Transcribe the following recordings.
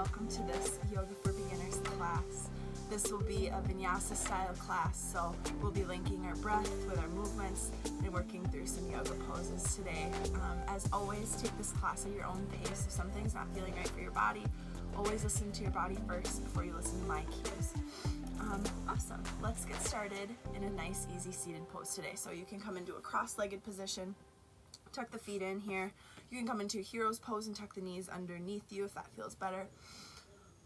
welcome to this Yoga for Beginners class. This will be a Vinyasa style class, so we'll be linking our breath with our movements and working through some yoga poses today. As always, take this class at your own pace. If something's not feeling right for your body, always listen to your body first before you listen to my cues. Awesome. Let's get started in a nice, easy seated pose today. So you can come into a cross-legged position, tuck the feet in here. You can come into a hero's pose and tuck the knees underneath you if that feels better.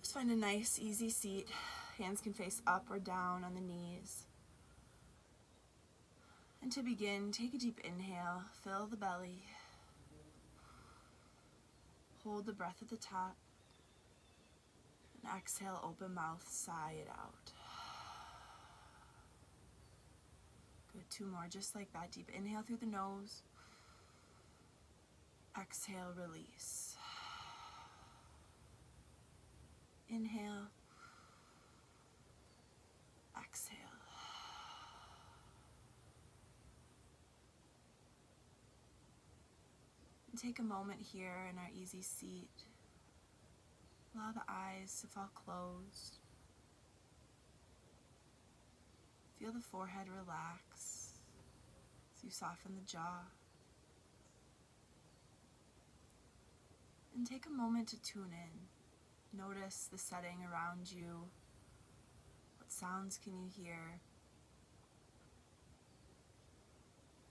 Just find a nice, easy seat. Hands can face up or down on the knees. And to begin, take a deep inhale, fill the belly. Hold the breath at the top. And exhale, open mouth, sigh it out. Good, 2 more, just like that. Deep inhale through the nose. Exhale, release. Inhale. Exhale. And take a moment here in our easy seat. Allow the eyes to fall closed. Feel the forehead relax as you soften the jaw. And take a moment to tune in. Notice the setting around you. What sounds can you hear?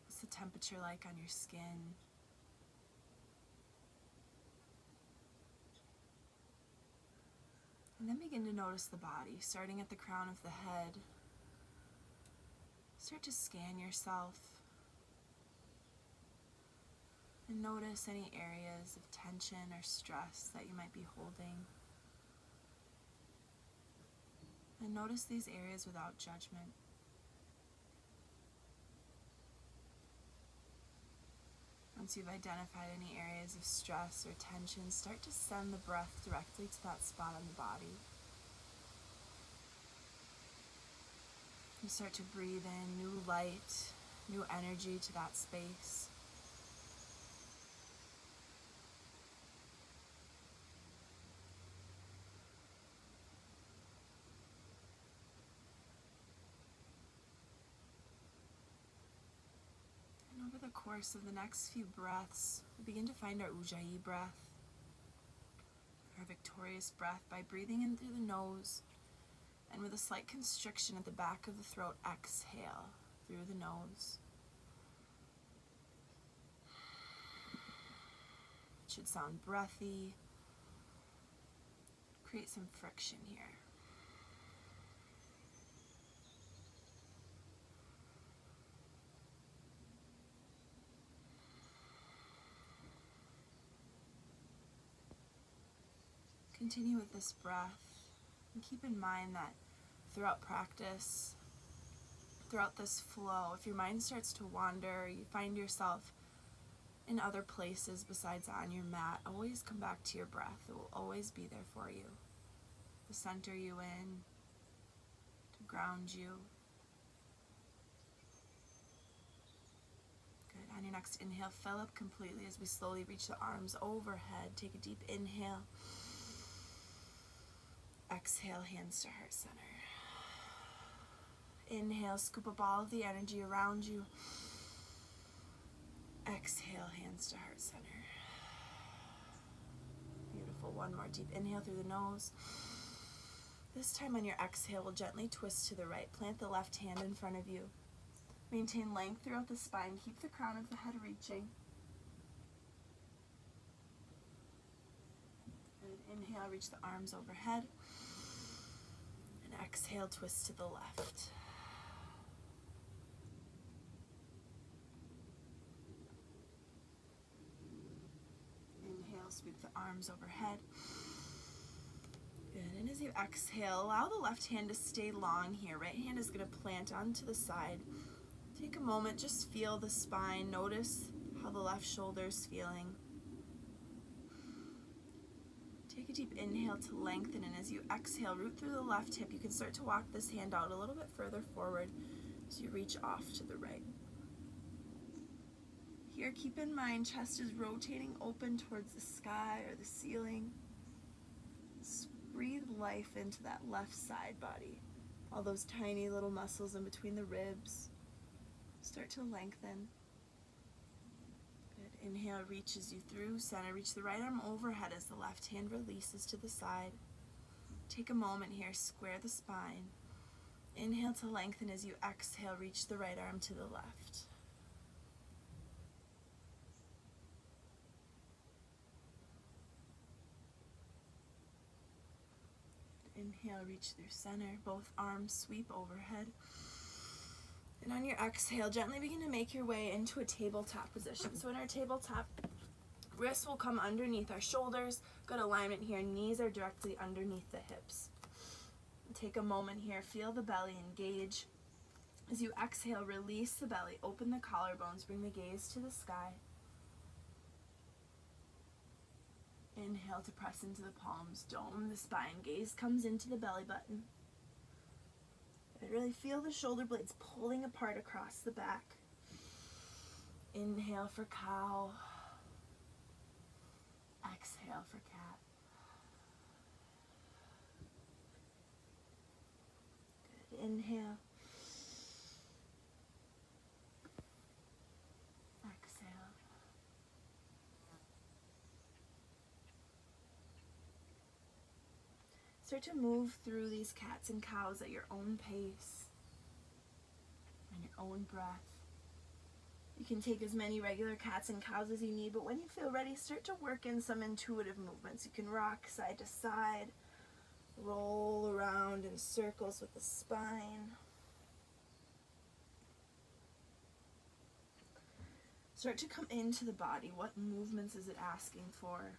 What's the temperature like on your skin? And then begin to notice the body, starting at the crown of the head. Start to scan yourself and notice any areas of tension or stress that you might be holding. And notice these areas without judgment. Once you've identified any areas of stress or tension, start to send the breath directly to that spot on the body. You start to breathe in new light, new energy to that space. And over the course of the next few breaths, we begin to find our Ujjayi breath, our victorious breath, by breathing in through the nose. And with a slight constriction at the back of the throat, exhale through the nose. It should sound breathy. Create some friction here. Continue with this breath. And keep in mind that throughout practice, throughout this flow, if your mind starts to wander, you find yourself in other places besides on your mat, always come back to your breath. It will always be there for you, to center you in, to ground you. Good. On your next inhale, fill up completely as we slowly reach the arms overhead. Take a deep inhale. Exhale, hands to heart center. Inhale, scoop up all of the energy around you. Exhale, hands to heart center. Beautiful. 1 more deep inhale through the nose. This time on your exhale, we'll gently twist to the right. Plant the left hand in front of you. Maintain length throughout the spine. Keep the crown of the head reaching. Good. Inhale, reach the arms overhead. And exhale, twist to the left. Inhale, sweep the arms overhead. Good. And as you exhale, allow the left hand to stay long here. Right hand is going to plant onto the side. Take a moment, just feel the spine. Notice how the left shoulder is feeling. Take a deep inhale to lengthen, and as you exhale, root through the left hip. You can start to walk this hand out a little bit further forward as you reach off to the right. Here, keep in mind, chest is rotating open towards the sky or the ceiling. breathe life into that left side body. All those tiny little muscles in between the ribs start to lengthen. Good. Inhale reaches you through center. Reach the right arm overhead as the left hand releases to the side. Take a moment here, square the spine. Inhale to lengthen as you exhale, reach the right arm to the left. Inhale, reach through center. Both arms sweep overhead. And on your exhale, gently begin to make your way into a tabletop position. So in our tabletop, wrists will come underneath our shoulders. Good alignment here. Knees are directly underneath the hips. Take a moment here. Feel the belly engage. As you exhale, release the belly. Open the collarbones. Bring the gaze to the sky. Inhale to press into the palms. Dome the spine. Gaze comes into the belly button. Really feel the shoulder blades pulling apart across the back. Inhale for cow. Exhale for cat. Good. Inhale. Exhale. Start to move through these cats and cows at your own pace and your own breath. You can take as many regular cats and cows as you need, but when you feel ready, start to work in some intuitive movements. You can rock side to side, roll around in circles with the spine. Start to come into the body. What movements is it asking for?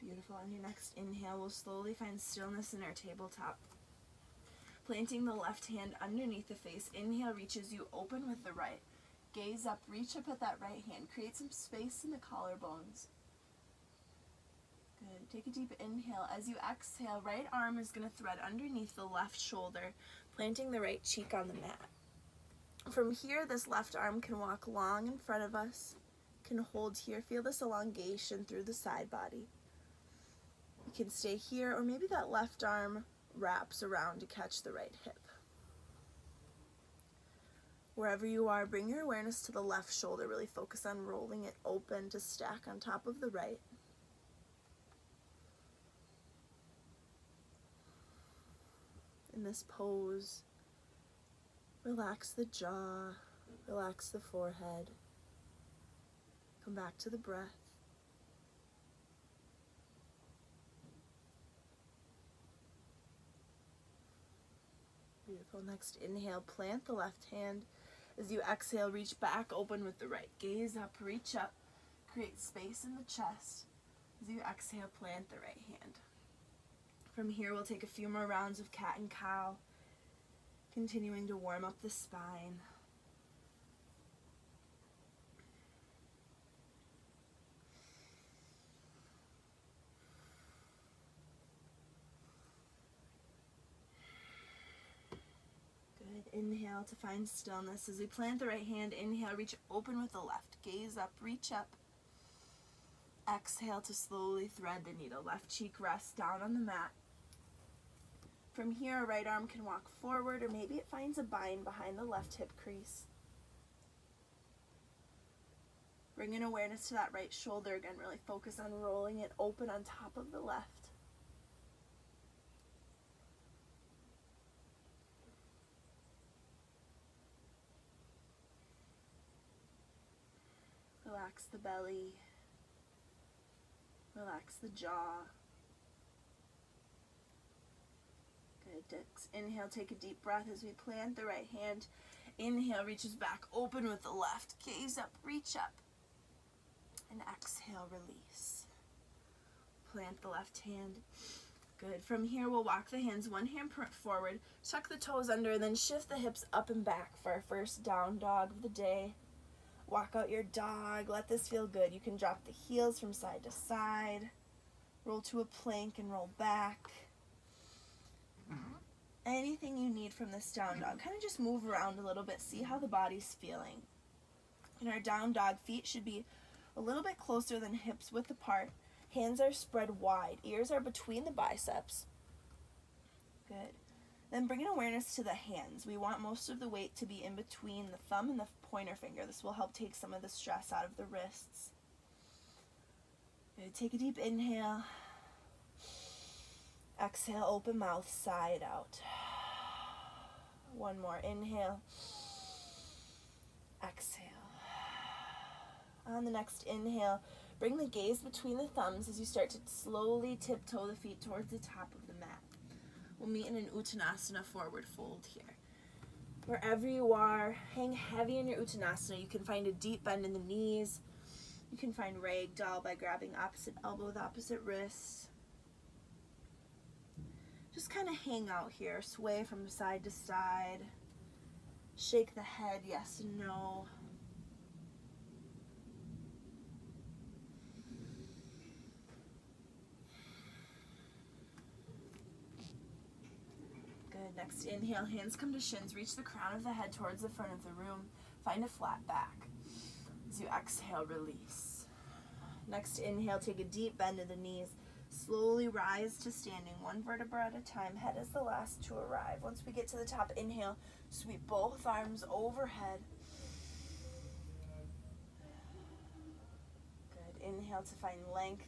Beautiful. On your next inhale, we'll slowly find stillness in our tabletop. Planting the left hand underneath the face. Inhale reaches you open with the right. Gaze up, reach up at that right hand. Create some space in the collarbones. Good. Take a deep inhale. As you exhale, right arm is going to thread underneath the left shoulder, planting the right cheek on the mat. From here, this left arm can walk long in front of us, can hold here. Feel this elongation through the side body. You can stay here, or maybe that left arm wraps around to catch the right hip. Wherever you are, bring your awareness to the left shoulder. Really focus on rolling it open to stack on top of the right. In this pose, relax the jaw, relax the forehead. Come back to the breath. Beautiful. Next inhale, plant the left hand. As you exhale, reach back open with the right. Gaze up, reach up, create space in the chest. As you exhale, plant the right hand. From here, we'll take a few more rounds of cat and cow, continuing to warm up the spine. Inhale to find stillness. As we plant the right hand, inhale, reach open with the left. Gaze up, reach up. Exhale to slowly thread the needle. Left cheek rests down on the mat. From here, right arm can walk forward, or maybe it finds a bind behind the left hip crease. Bring in awareness to that right shoulder again. Really focus on rolling it open on top of the left. Relax the belly, relax the jaw. Good. Inhale, take a deep breath as we plant the right hand. Inhale, reaches back, open with the left. Gaze up, reach up. And exhale, release. Plant the left hand. Good. From here, we'll walk the hands one hand forward, tuck the toes under, and then shift the hips up and back for our first down dog of the day. Walk out your dog. Let this feel good. You can drop the heels from side to side. Roll to a plank and roll back. Anything you need from this down dog. Kind of just move around a little bit, see how the body's feeling. In our down dog, feet should be a little bit closer than hips width apart. Hands are spread wide. Ears are between the biceps. Good. Then bringing awareness to the hands. We want most of the weight to be in between the thumb and the pointer finger. This will help take some of the stress out of the wrists. Good. Take a deep inhale. Exhale, open mouth, sigh it out. One more, inhale. Exhale. On the next inhale, bring the gaze between the thumbs as you start to slowly tiptoe the feet towards the top of the mat. We'll meet in an Uttanasana forward fold here. Wherever you are, hang heavy in your Uttanasana. You can find a deep bend in the knees. You can find ragdoll by grabbing opposite elbow with opposite wrist. Just kind of hang out here, sway from side to side. Shake the head, yes and no. Good, next inhale, hands come to shins, reach the crown of the head towards the front of the room. Find a flat back. As you exhale, release. Next inhale, take a deep bend in the knees. Slowly rise to standing, one vertebra at a time. Head is the last to arrive. Once we get to the top, inhale, sweep both arms overhead. Good. Inhale to find length.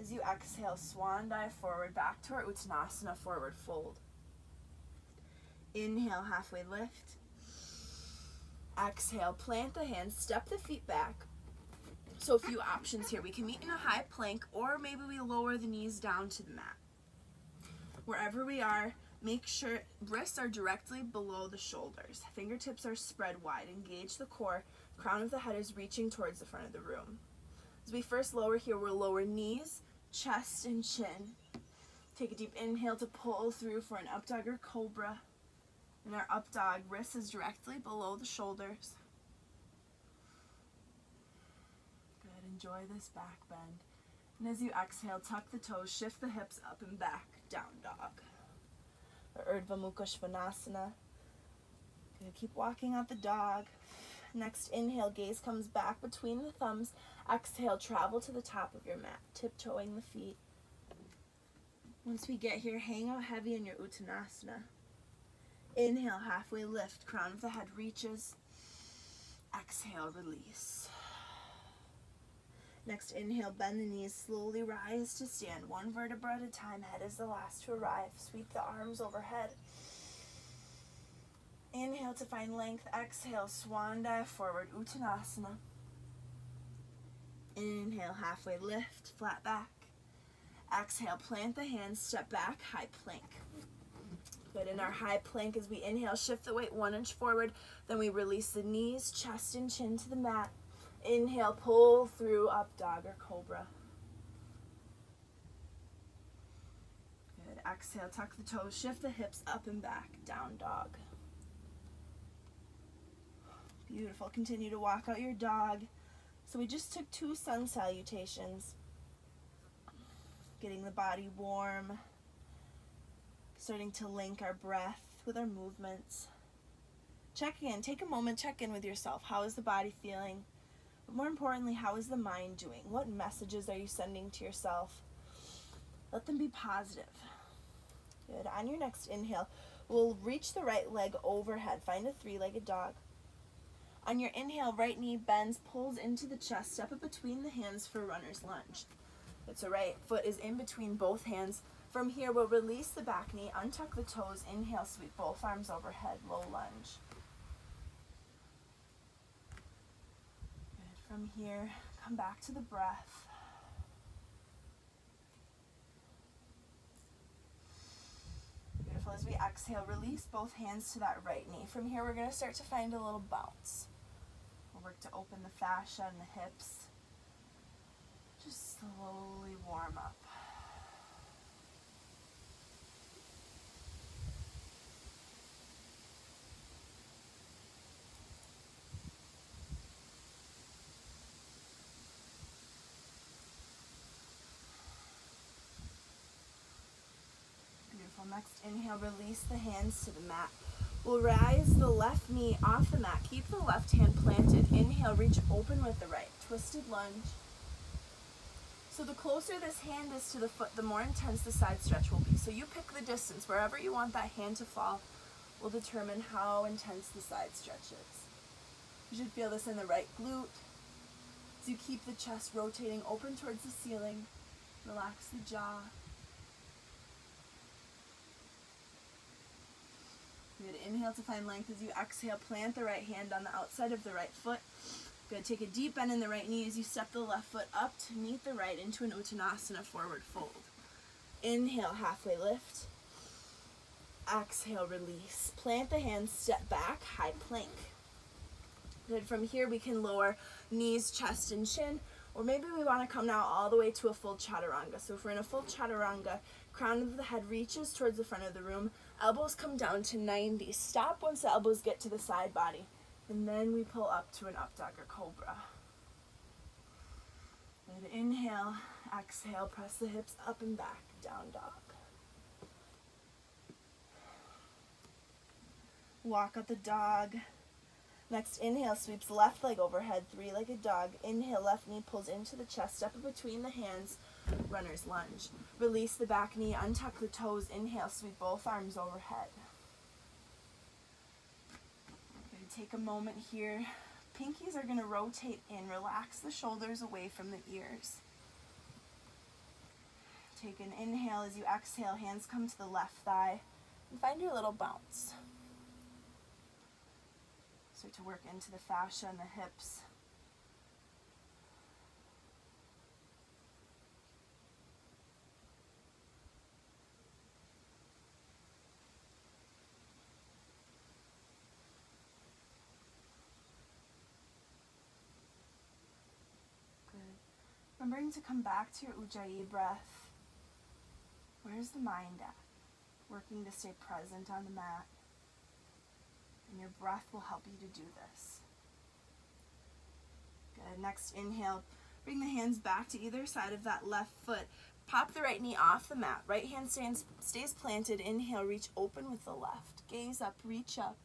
As you exhale, swan dive forward, back to our Uttanasana forward fold. Inhale, halfway lift. Exhale, plant the hands, step the feet back. So a few options here. We can meet in a high plank, or maybe we lower the knees down to the mat. Wherever we are, make sure wrists are directly below the shoulders. Fingertips are spread wide. Engage the core. Crown of the head is reaching towards the front of the room. As we first lower here, we'll lower knees, chest, and chin. Take a deep inhale to pull through for an up dog or cobra. In our up dog, wrist is directly below the shoulders. Enjoy this back bend. And as you exhale, tuck the toes, shift the hips up and back, down dog. Or Urdhva Mukha Svanasana. Gonna keep walking out the dog. Next inhale, gaze comes back between the thumbs. Exhale, travel to the top of your mat, tiptoeing the feet. Once we get here, hang out heavy in your Uttanasana. Inhale, halfway lift, crown of the head reaches. Exhale, release. Next inhale, bend the knees, slowly rise to stand, one vertebra at a time. Head is the last to arrive. Sweep the arms overhead. Inhale to find length. Exhale, swan dive forward, Uttanasana. Inhale, halfway lift, flat back. Exhale, plant the hands, step back, high plank. Good. In our high plank, as we inhale, shift the weight 1 inch forward. Then we release the knees, chest and chin to the mat. Inhale, pull through up dog or cobra. Good. Exhale, tuck the toes, shift the hips up and back, down dog. Beautiful. Continue to walk out your dog. So we just took 2 sun salutations. Getting the body warm. Starting to link our breath with our movements. Check in. Take a moment, check in with yourself. How is the body feeling? But more importantly, how is the mind doing? What messages are you sending to yourself? Let them be positive. Good. On your next inhale, we'll reach the right leg overhead. Find a 3-legged dog. On your inhale, right knee bends, pulls into the chest. Step it between the hands for runner's lunge. Good. So right foot is in between both hands. From here, we'll release the back knee, untuck the toes. Inhale, sweep both arms overhead, low lunge. From here, come back to the breath. Beautiful. As we exhale, release both hands to that right knee. From here, we're going to start to find a little bounce. We'll work to open the fascia and the hips. Just slowly warm up. Next inhale, release the hands to the mat. We'll rise the left knee off the mat. Keep the left hand planted. Inhale, reach open with the right. Twisted lunge. So the closer this hand is to the foot, the more intense the side stretch will be. So you pick the distance. Wherever you want that hand to fall will determine how intense the side stretch is. You should feel this in the right glute. As you keep the chest rotating open towards the ceiling, relax the jaw. Good. Inhale to find length. As you exhale, plant the right hand on the outside of the right foot. Good. Take a deep bend in the right knee as you step the left foot up to meet the right into an Uttanasana forward fold. Inhale, halfway lift. Exhale, release. Plant the hands, step back, high plank. Good. From here, we can lower knees, chest, and chin. Or maybe we want to come now all the way to a full chaturanga. So if we're in a full chaturanga, crown of the head reaches towards the front of the room. Elbows come down to 90. Stop once the elbows get to the side body. And then we pull up to an up dog or cobra. Good. Inhale, exhale, press the hips up and back, down dog. Walk out the dog. Next inhale, sweeps left leg overhead, three-legged dog. Inhale, left knee pulls into the chest, step between the hands, runner's lunge. Release the back knee, untuck the toes. Inhale, sweep both arms overhead. Going to take a moment here. Pinkies are going to rotate in. Relax the shoulders away from the ears. Take an inhale. As you exhale, hands come to the left thigh. And find your little bounce. Start to work into the fascia and the hips. Good. Remembering to come back to your Ujjayi breath. Where's the mind at? Working to stay present on the mat. And your breath will help you to do this. Good. Next inhale, bring the hands back to either side of that left foot. Pop the right knee off the mat. Right hand stays planted. Inhale, reach open with the left. Gaze up, reach up.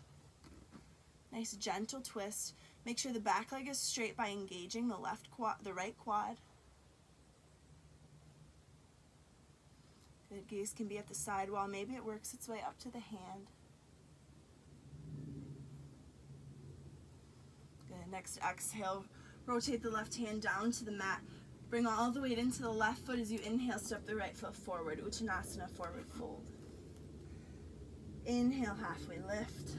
Nice gentle twist. Make sure the back leg is straight by engaging the right quad. Good. Gaze can be at the side wall. Maybe it works its way up to the hand. Next exhale, rotate the left hand down to the mat. Bring all the weight into the left foot as you inhale, step the right foot forward. Uttanasana, forward fold. Inhale, halfway lift.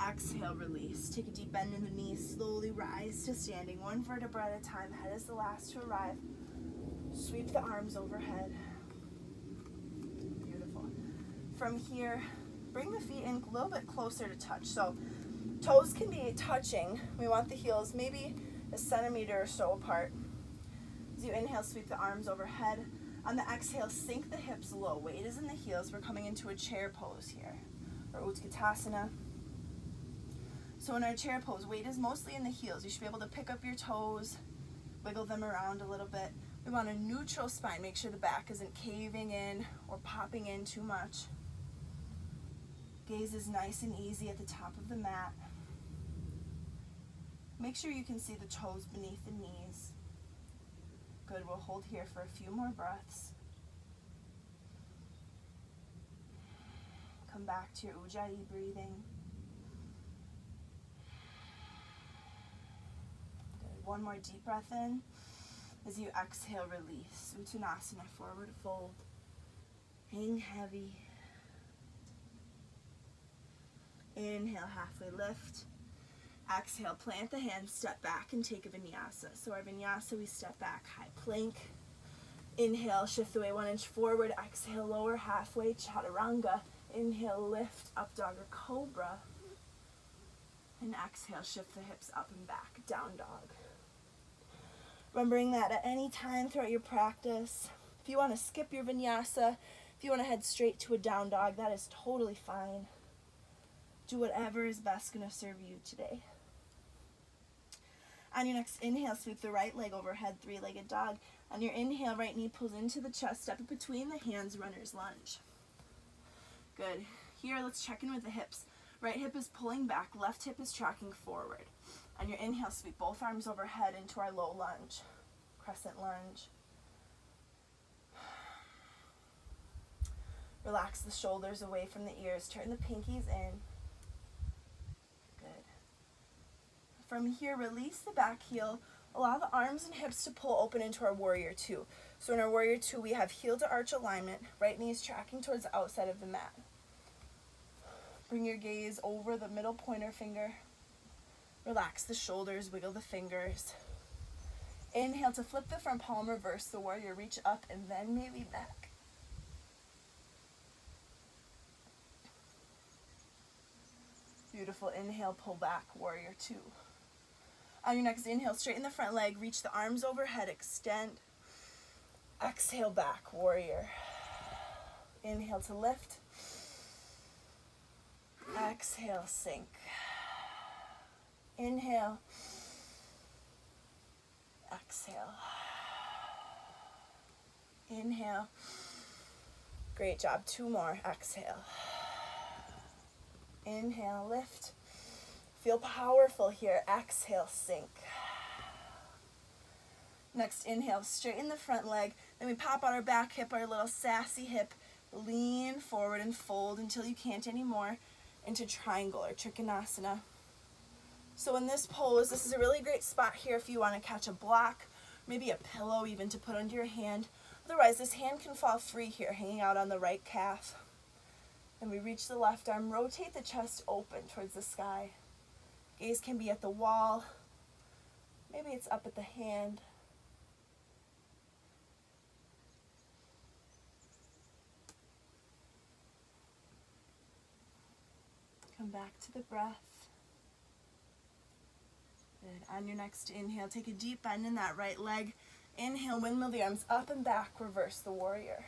Exhale, release. Take a deep bend in the knees. Slowly rise to standing, one vertebra at a time. Head is the last to arrive. Sweep the arms overhead. Beautiful. From here, bring the feet in a little bit closer to touch. So toes can be touching. We want the heels maybe a centimeter or so apart. As you inhale, sweep the arms overhead. On the exhale, sink the hips low. Weight is in the heels. We're coming into a chair pose here, or Utkatasana. So in our chair pose, weight is mostly in the heels. You should be able to pick up your toes, wiggle them around a little bit. We want a neutral spine. Make sure the back isn't caving in or popping in too much. Gaze is nice and easy at the top of the mat. Make sure you can see the toes beneath the knees. Good, we'll hold here for a few more breaths. Come back to your Ujjayi breathing. Good, one more deep breath in. As you exhale, release. Uttanasana, forward fold. Hang heavy. Inhale, halfway lift. Exhale, plant the hands, step back and take a vinyasa. So our vinyasa, we step back, high plank. Inhale, shift the weight 1 inch forward. Exhale, lower halfway, chaturanga. Inhale, lift, up dog or cobra. And exhale, shift the hips up and back, down dog. Remembering that at any time throughout your practice, if you want to skip your vinyasa, if you want to head straight to a down dog, that is totally fine. Do whatever is best going to serve you today. On your next inhale, sweep the right leg overhead, three-legged dog. On your inhale, right knee pulls into the chest, step it between the hands, runner's lunge. Good. Here, let's check in with the hips. Right hip is pulling back, left hip is tracking forward. On your inhale, sweep both arms overhead into our low lunge, crescent lunge. Relax the shoulders away from the ears, turn the pinkies in. Good. From here, release the back heel. Allow the arms and hips to pull open into our warrior two. So in our warrior two, we have heel to arch alignment, right knee is tracking towards the outside of the mat. Bring your gaze over the middle pointer finger. Relax the shoulders, wiggle the fingers. Inhale to flip the front palm, reverse the warrior, reach up and then maybe back. Beautiful. Inhale, pull back, warrior two. On your next inhale, straighten the front leg, reach the arms overhead, extend. Exhale, back, warrior. Inhale to lift. Exhale, sink. Inhale. Exhale. Inhale. Great job. Two more. Exhale. Inhale, lift. Feel powerful here. Exhale, sink. Next, inhale, straighten the front leg. Then we pop out our back hip, our little sassy hip. Lean forward and fold until you can't anymore into triangle or trikonasana. So in this pose, this is a really great spot here if you want to catch a block, maybe a pillow even to put under your hand. Otherwise, this hand can fall free here, hanging out on the right calf. And we reach the left arm, rotate the chest open towards the sky. Gaze can be at the wall. Maybe it's up at the hand. Come back to the breath. Good. On your next inhale, take a deep bend in that right leg. Inhale, windmill the arms up and back, reverse the warrior.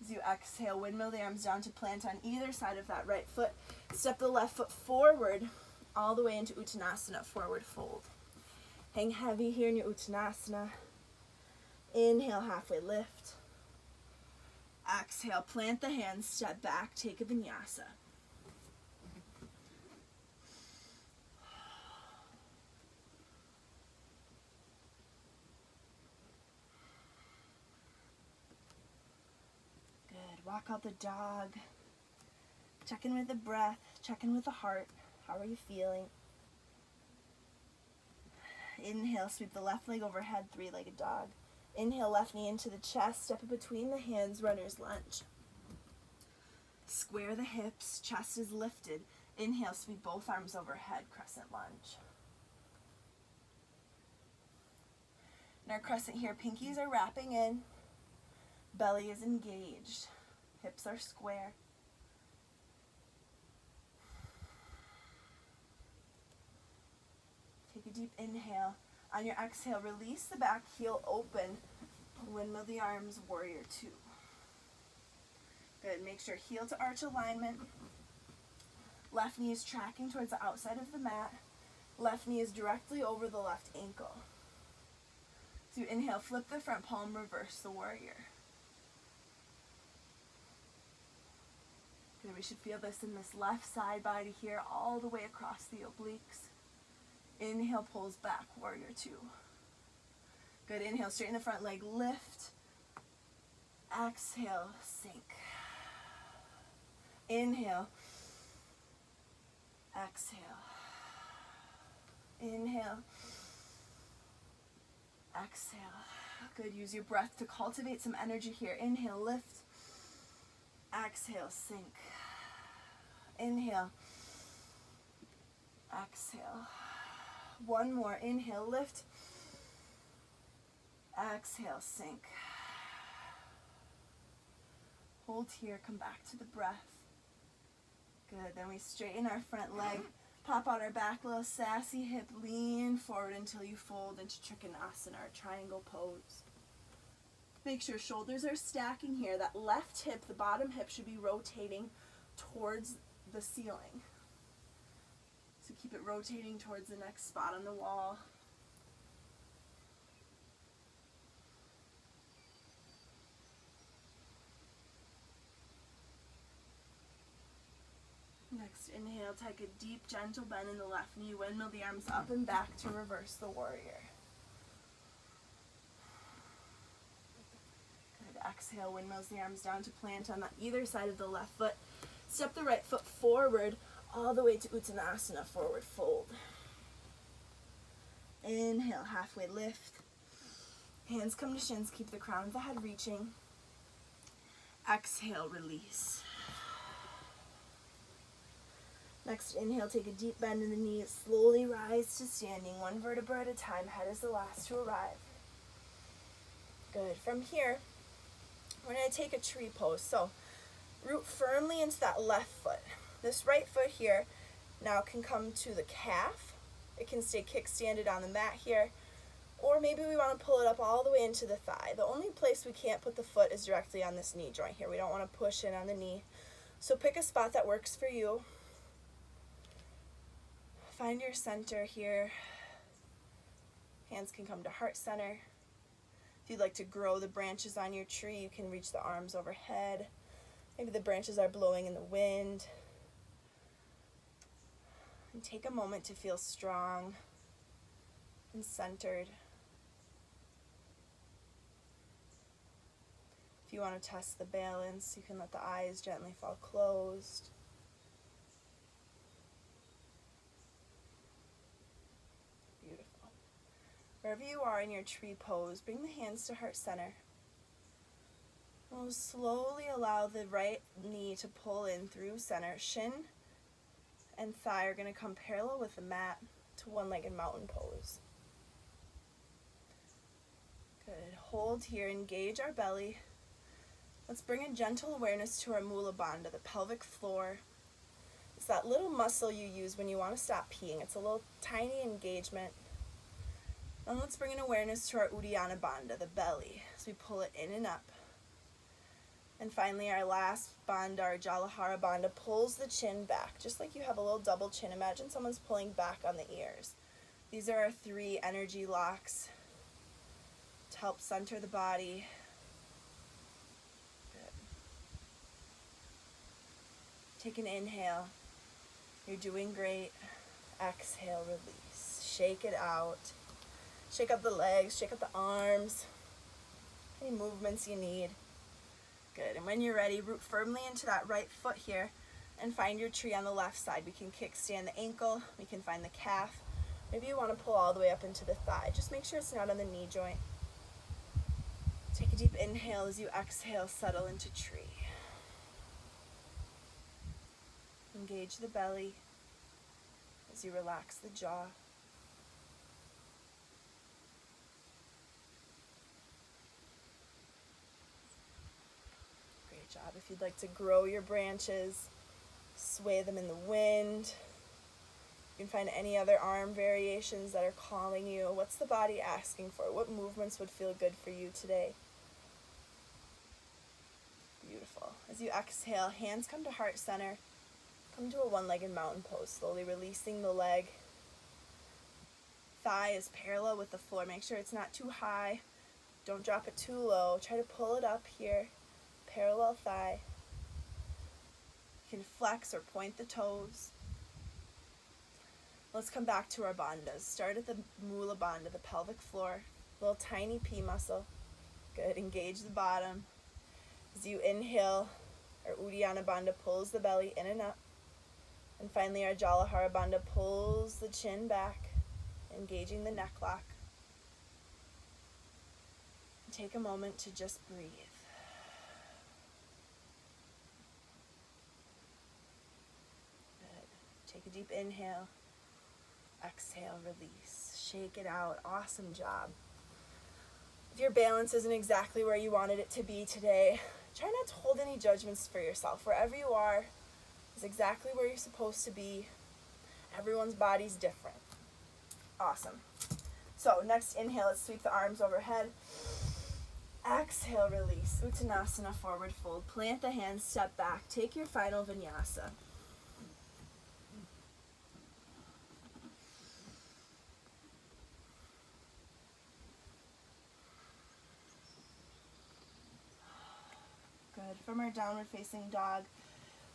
As you exhale, windmill the arms down to plant on either side of that right foot. Step the left foot forward, all the way into Uttanasana, forward fold. Hang heavy here in your Uttanasana. Inhale, halfway lift. Exhale, plant the hands, step back, take a vinyasa. Walk out the dog. Check in with the breath. Check in with the heart. How are you feeling? Inhale, sweep the left leg overhead, three-legged dog. Inhale, left knee into the chest, step it between the hands, runner's lunge. Square the hips, chest is lifted. Inhale, sweep both arms overhead, crescent lunge. In our crescent here, pinkies are wrapping in. Belly is engaged. Hips are square. Take a deep inhale. On your exhale, release the back heel open. Windmill the arms, warrior two. Good. Make sure heel to arch alignment. Left knee is tracking towards the outside of the mat. Left knee is directly over the left ankle. So you inhale, flip the front palm, reverse the warrior. Good. We should feel this in this left side body here, all the way across the obliques. Inhale, pulls back, warrior two. Good. Inhale, straighten the front leg, lift. Exhale, sink. Inhale. Exhale. Inhale. Exhale. Good. Use your breath to cultivate some energy here. Inhale, lift. Exhale, sink. Inhale. Exhale. One more. Inhale, lift. Exhale, sink. Hold here. Come back to the breath. Good. Then we straighten our front leg. Pop out our back, little sassy hip. Lean forward until you fold into Trikonasana, our triangle pose. Make sure shoulders are stacking here. That left hip, the bottom hip, should be rotating towards the ceiling. So keep it rotating towards the next spot on the wall. Next inhale, take a deep, gentle bend in the left knee. Windmill the arms up and back to reverse the warrior. Good. Exhale, windmills the arms down to plant on either side of the left foot. Step the right foot forward all the way to Uttanasana, forward fold. Inhale, halfway lift. Hands come to shins, keep the crown of the head reaching. Exhale, release. Next inhale, take a deep bend in the knees, slowly rise to standing, one vertebra at a time. Head is the last to arrive. Good. From here, we're going to take a tree pose. So root firmly into that left foot. This right foot here now can come to the calf. It can stay kickstanded on the mat here, or maybe we want to pull it up all the way into the thigh. The only place we can't put the foot is directly on this knee joint here. We don't want to push in on the knee. So pick a spot that works for you. Find your center here. Hands can come to heart center. If you'd like to grow the branches on your tree, you can reach the arms overhead. Maybe the branches are blowing in the wind. And take a moment to feel strong and centered. If you want to test the balance, you can let the eyes gently fall closed. Beautiful. Wherever you are in your tree pose, bring the hands to heart center. We'll slowly allow the right knee to pull in through center. Shin and thigh are going to come parallel with the mat to one-legged mountain pose. Good. Hold here, engage our belly. Let's bring a gentle awareness to our Mula Bandha, the pelvic floor. It's that little muscle you use when you want to stop peeing. It's a little tiny engagement. And let's bring an awareness to our Uddiyana Bandha, the belly, as we pull it in and up. And finally, our last bandha, our Jalahara Bandha, pulls the chin back, just like you have a little double chin. Imagine someone's pulling back on the ears. These are our 3 energy locks to help center the body. Good. Take an inhale. You're doing great. Exhale, release. Shake it out. Shake up the legs, shake up the arms. Any movements you need. Good. And when you're ready, root firmly into that right foot here and find your tree on the left side. We can kickstand the ankle. We can find the calf. Maybe you want to pull all the way up into the thigh. Just make sure it's not on the knee joint. Take a deep inhale. As you exhale, settle into tree. Engage the belly as you relax the jaw. Great job. If you'd like to grow your branches, sway them in the wind. You can find any other arm variations that are calling you. What's the body asking for? What movements would feel good for you today? Beautiful. As you exhale, hands come to heart center. Come to a one-legged mountain pose, slowly releasing the leg. Thigh is parallel with the floor. Make sure it's not too high. Don't drop it too low. Try to pull it up here. Parallel thigh. You can flex or point the toes. Let's come back to our bandhas. Start at the Mula Bandha, the pelvic floor. Little tiny P muscle. Good. Engage the bottom. As you inhale, our Uddiyana Bandha pulls the belly in and up. And finally, our Jalahara Bandha pulls the chin back, engaging the neck lock. And take a moment to just breathe. Good. Take a deep inhale. Exhale, release. Shake it out. Awesome job. If your balance isn't exactly where you wanted it to be today, try not to hold any judgments for yourself. Wherever you are is exactly where you're supposed to be. Everyone's body's different. Awesome. So next inhale, let's sweep the arms overhead. Exhale, release. Uttanasana, forward fold. Plant the hands, step back. Take your final vinyasa. Good. From our downward facing dog,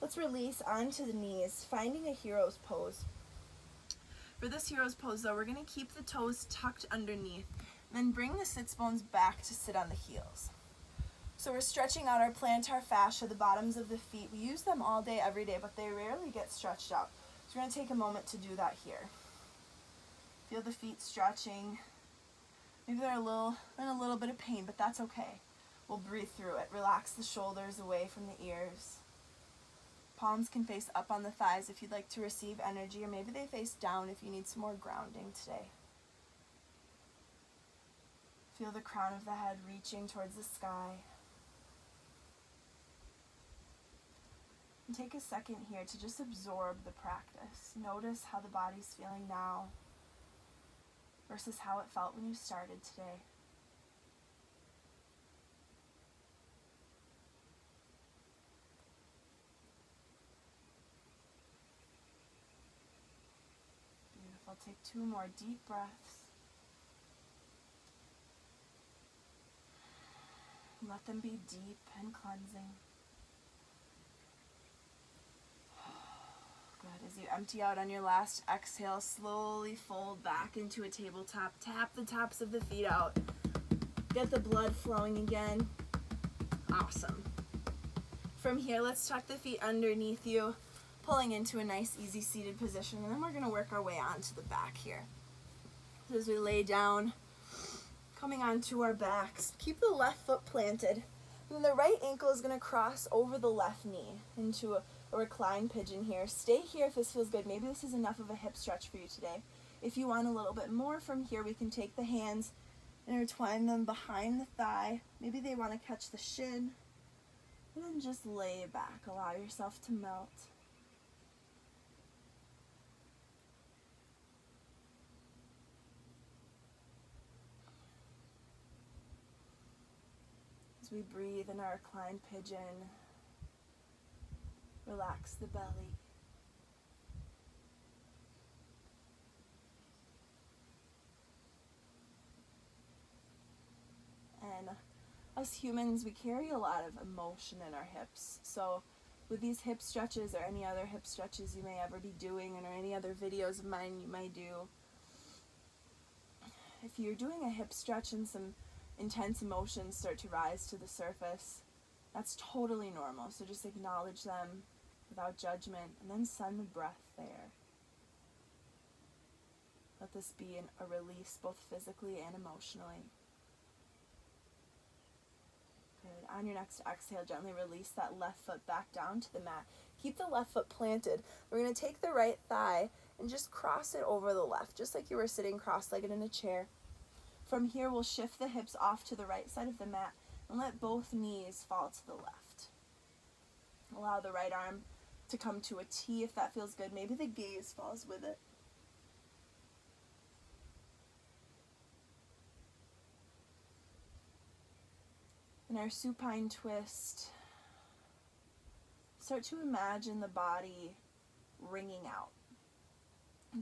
Let's release onto the knees, finding a hero's pose. For this hero's pose though, we're going to keep the toes tucked underneath, then bring the sits bones back to sit on the heels. So we're stretching out our plantar fascia, the bottoms of the feet. We use them all day, every day, but they rarely get stretched out. So we're going to take a moment to do that here. Feel the feet stretching. Maybe they're in a little bit of pain, but that's okay. We'll breathe through it. Relax the shoulders away from the ears. Palms can face up on the thighs if you'd like to receive energy, or maybe they face down if you need some more grounding today. Feel the crown of the head reaching towards the sky. And take a second here to just absorb the practice. Notice how the body's feeling now versus how it felt when you started today. Beautiful. Take 2 more deep breaths. Let them be deep and cleansing. Good. As you empty out on your last exhale, slowly fold back into a tabletop. Tap the tops of the feet out. Get the blood flowing again. Awesome. From here, let's tuck the feet underneath you, pulling into a nice, easy seated position, and then we're going to work our way onto the back here. So as we lay down, coming onto our backs, keep the left foot planted, and then the right ankle is going to cross over the left knee into a reclined pigeon here. Stay here if this feels good. Maybe this is enough of a hip stretch for you today. If you want a little bit more from here, we can take the hands, intertwine them behind the thigh. Maybe they want to catch the shin. And then just lay back. Allow yourself to melt. As we breathe in our reclined pigeon, relax the belly. And us humans, we carry a lot of emotion in our hips. So with these hip stretches or any other hip stretches you may ever be doing, or any other videos of mine you might do, if you're doing a hip stretch and some intense emotions start to rise to the surface, that's totally normal. So just acknowledge them without judgment, and then send the breath there. Let this be a release both physically and emotionally. Good. On your next exhale, gently release that left foot back down to the mat. Keep the left foot planted. We're going to take the right thigh and just cross it over the left, just like you were sitting cross-legged in a chair. From here, we'll shift the hips off to the right side of the mat and let both knees fall to the left. Allow the right arm to come to a T if that feels good. Maybe the gaze falls with it. In our supine twist, start to imagine the body wringing out,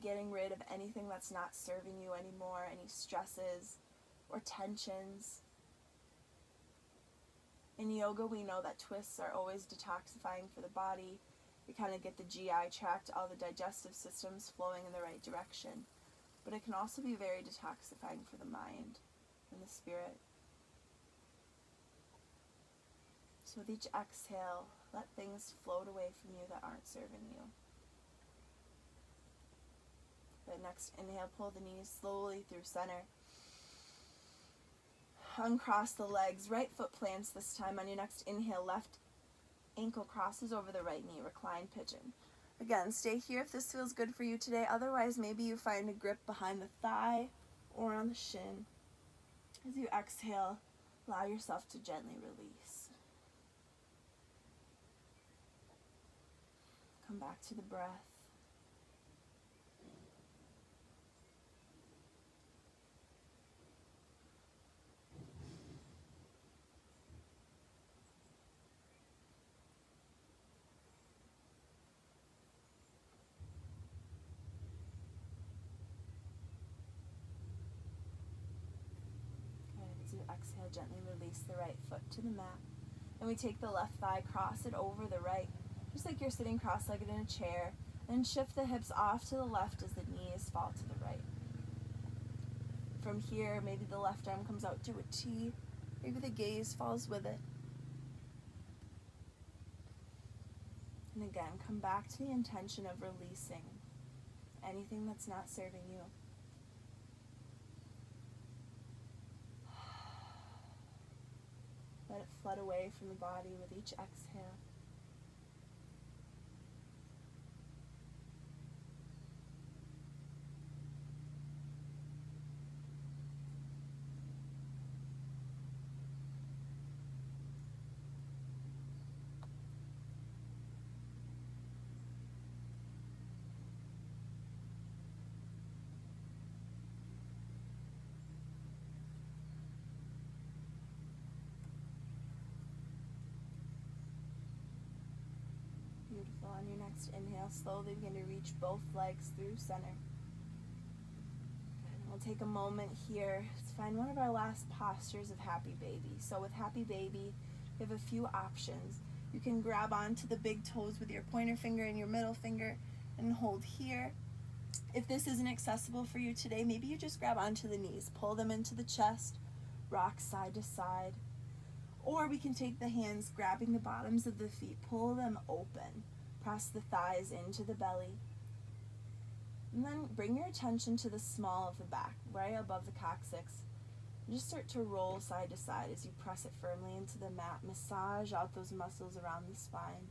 getting rid of anything that's not serving you anymore, any stresses or tensions. In yoga, we know that twists are always detoxifying for the body. We kind of get the GI tract, all the digestive systems flowing in the right direction. But it can also be very detoxifying for the mind and the spirit. So with each exhale, let things float away from you that aren't serving you. The next inhale, pull the knees slowly through center. Uncross the legs, right foot plants this time. On your next inhale, left ankle crosses over the right knee, reclined pigeon. Again, stay here if this feels good for you today. Otherwise, maybe you find a grip behind the thigh or on the shin. As you exhale, allow yourself to gently release. Come back to the breath. As you exhale, gently release the right foot to the mat. And we take the left thigh, cross it over the right, just like you're sitting cross-legged in a chair, and shift the hips off to the left as the knees fall to the right. From here, maybe the left arm comes out to a T, maybe the gaze falls with it. And again, come back to the intention of releasing anything that's not serving you. Let it flood away from the body with each exhale. Beautiful. On your next inhale, slowly begin to reach both legs through center. And we'll take a moment here to find one of our last postures of Happy Baby. So with Happy Baby, we have a few options. You can grab onto the big toes with your pointer finger and your middle finger and hold here. If this isn't accessible for you today, maybe you just grab onto the knees, pull them into the chest, rock side to side. Or we can take the hands, grabbing the bottoms of the feet, pull them open, press the thighs into the belly. And then bring your attention to the small of the back, right above the coccyx. And just start to roll side to side as you press it firmly into the mat. Massage out those muscles around the spine.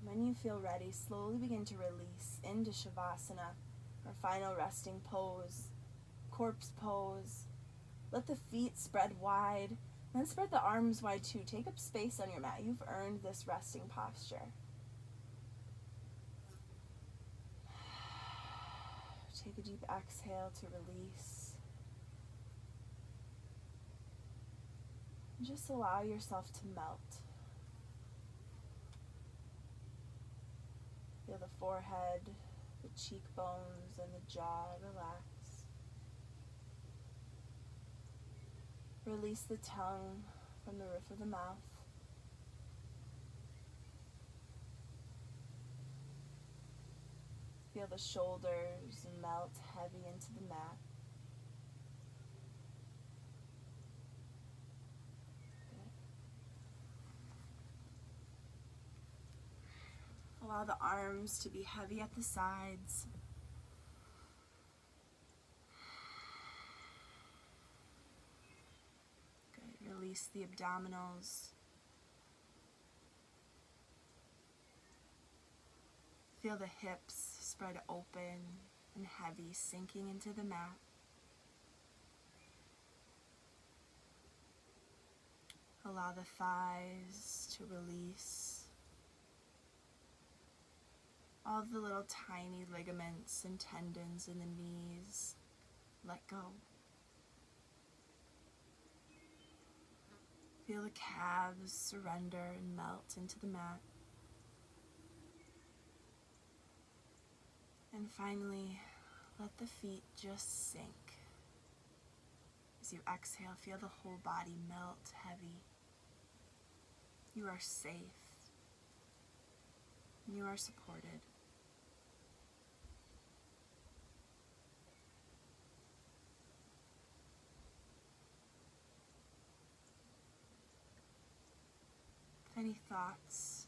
When you feel ready, slowly begin to release into Shavasana, our final resting pose, corpse pose. Let the feet spread wide, then spread the arms wide too. Take up space on your mat. You've earned this resting posture. Take a deep exhale to release. And just allow yourself to melt. Feel the forehead, the cheekbones, and the jaw relax. Release the tongue from the roof of the mouth. Feel the shoulders melt heavy into the mat. Allow the arms to be heavy at the sides. Good. Release the abdominals. Feel the hips spread open and heavy, sinking into the mat. Allow the thighs to release. All the little tiny ligaments and tendons in the knees, let go. Feel the calves surrender and melt into the mat. And finally, let the feet just sink. As you exhale, feel the whole body melt heavy. You are safe. You are supported. If any thoughts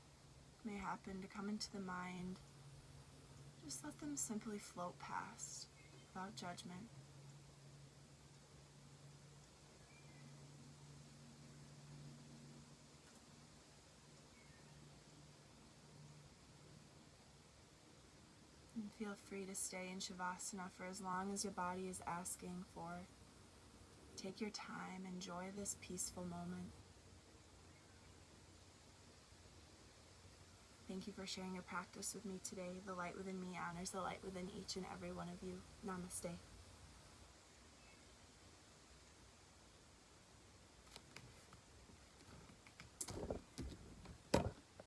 may happen to come into the mind, just let them simply float past without judgment. And feel free to stay in Shavasana for as long as your body is asking for. Take your time, enjoy this peaceful moment. Thank you for sharing your practice with me today. The light within me honors the light within each and every one of you. Namaste.